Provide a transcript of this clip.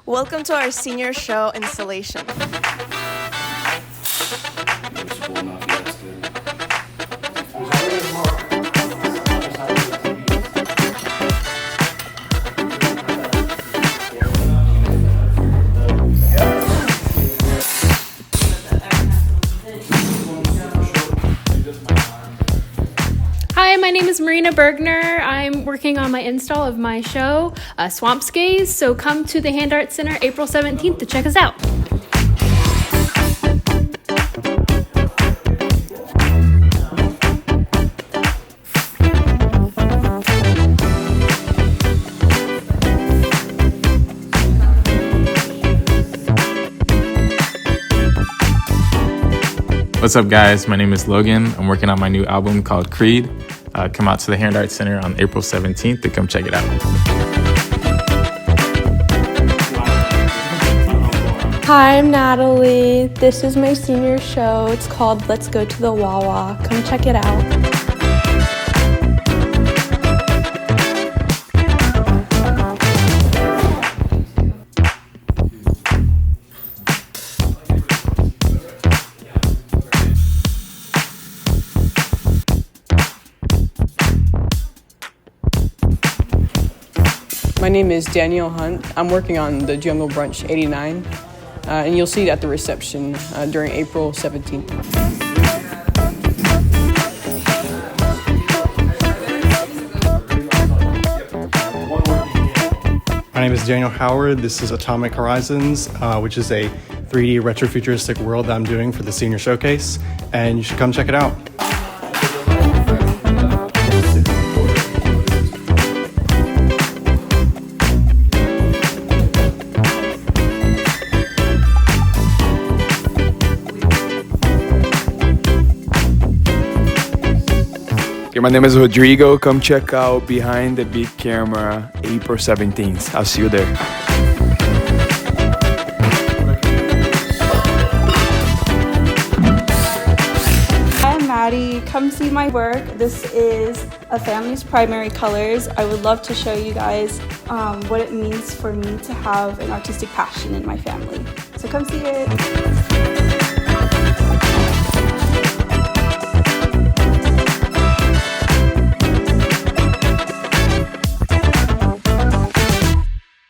Welcome to our senior show installation. Hi, my name is Marina Burgner. I'm working on my install of my show, Swampscape. So come to the Hand Art Center April 17th to check us out. What's up, guys? My name is Logan. I'm working on my new album called Creed. Come out to the Hand Art Center on April 17th to come check it out. Hi, I'm Natalie. This is my senior show. It's called Let's Go to the Wawa. Come check it out. My name is Danielle Hunt. I'm working on the Jungle Brunch 89, and you'll see it at the reception during April 17th. My name is Daniel Howard. This is Atomic Horizons, which is a 3D retrofuturistic world that I'm doing for the Senior Showcase, and you should come check it out. My name is Rodrigo. Come check out Behind the Big Camera, April 17th. I'll see you there. Hi, I'm Maddie. Come see my work. This is a family's primary colors. I would love to show you guys what it means for me to have an artistic passion in my family. So come see it.